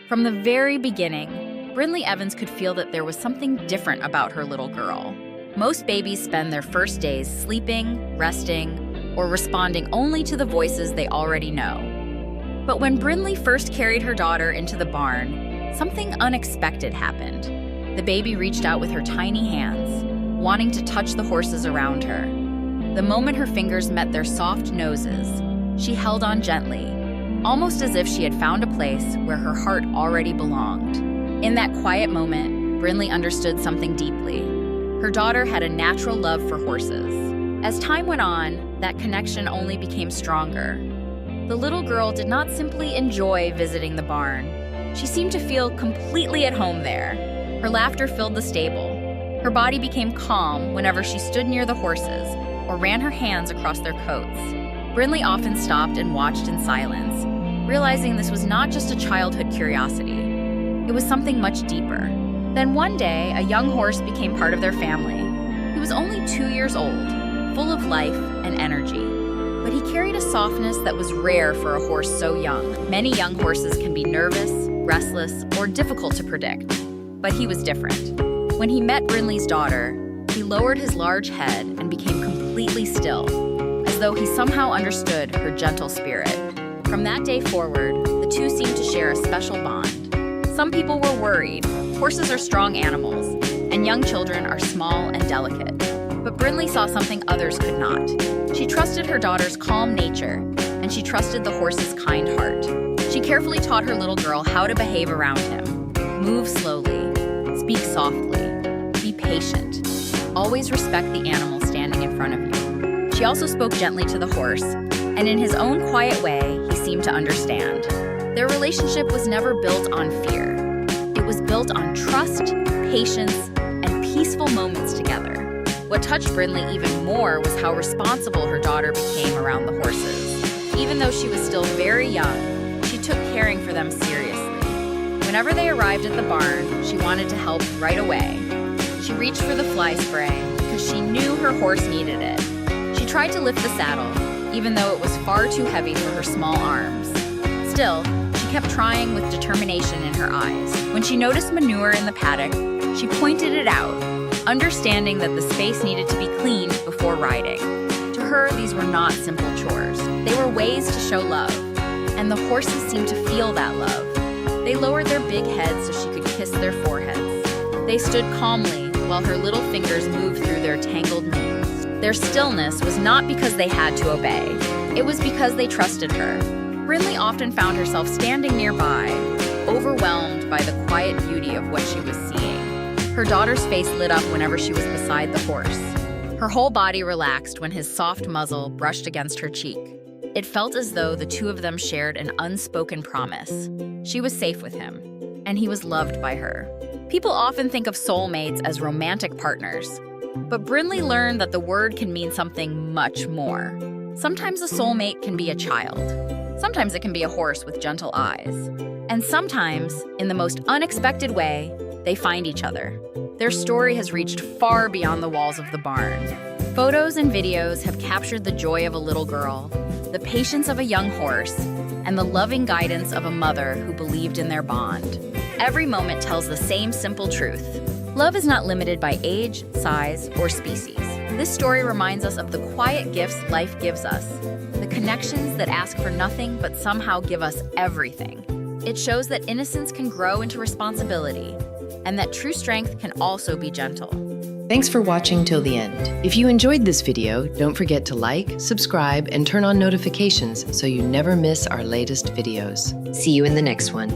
From the very beginning, Brinley Evans could feel that there was something different about her little girl. Most babies spend their first days sleeping, resting, or responding only to the voices they already know. But when Brinley first carried her daughter into the barn, something unexpected happened. The baby reached out with her tiny hands, wanting to touch the horses around her. The moment her fingers met their soft noses, she held on gently, almost as if she had found a place where her heart already belonged. In that quiet moment, Brinley understood something deeply. Her daughter had a natural love for horses. As time went on, that connection only became stronger. The little girl did not simply enjoy visiting the barn. She seemed to feel completely at home there. Her laughter filled the stable. Her body became calm whenever she stood near the horses or ran her hands across their coats. Brinley often stopped and watched in silence, realizing this was not just a childhood curiosity. It was something much deeper. Then one day, a young horse became part of their family. He was only 2 years old, full of life and energy. But he carried a softness that was rare for a horse so young. Many young horses can be nervous, restless, or difficult to predict. But he was different. When he met Brinley's daughter, he lowered his large head and became completely still, as though he somehow understood her gentle spirit. From that day forward, the two seemed to share a special bond. Some people were worried. Horses are strong animals, and young children are small and delicate. But Brinley saw something others could not. She trusted her daughter's calm nature, and she trusted the horse's kind heart. She carefully taught her little girl how to behave around him. Move slowly, speak softly, be patient. Always respect the animal standing in front of you. She also spoke gently to the horse, and in his own quiet way, he seemed to understand. Their relationship was never built on fear. It was built on trust, patience, and peaceful moments together. What touched Brinley even more was how responsible her daughter became around the horses. Even though she was still very young, she took caring for them seriously. Whenever they arrived at the barn, she wanted to help right away. She reached for the fly spray because she knew her horse needed it. She tried to lift the saddle, even though it was far too heavy for her small arms. Still, she kept trying with determination in her eyes. When she noticed manure in the paddock, she pointed it out, understanding that the space needed to be cleaned before riding. To her, these were not simple chores. They were ways to show love, and the horses seemed to feel that love. They lowered their big heads so she could kiss their foreheads. They stood calmly while her little fingers moved through their tangled manes. Their stillness was not because they had to obey. It was because they trusted her. Brinley often found herself standing nearby, overwhelmed by the quiet beauty of what she was seeing. Her daughter's face lit up whenever she was beside the horse. Her whole body relaxed when his soft muzzle brushed against her cheek. It felt as though the two of them shared an unspoken promise. She was safe with him, and he was loved by her. People often think of soulmates as romantic partners, but Brinley learned that the word can mean something much more. Sometimes a soulmate can be a child. Sometimes it can be a horse with gentle eyes. And sometimes, in the most unexpected way, they find each other. Their story has reached far beyond the walls of the barn. Photos and videos have captured the joy of a little girl, the patience of a young horse, and the loving guidance of a mother who believed in their bond. Every moment tells the same simple truth. Love is not limited by age, size, or species. This story reminds us of the quiet gifts life gives us, the connections that ask for nothing but somehow give us everything. It shows that innocence can grow into responsibility, and that true strength can also be gentle. Thanks for watching till the end. If you enjoyed this video, don't forget to like, subscribe, and turn on notifications so you never miss our latest videos. See you in the next one.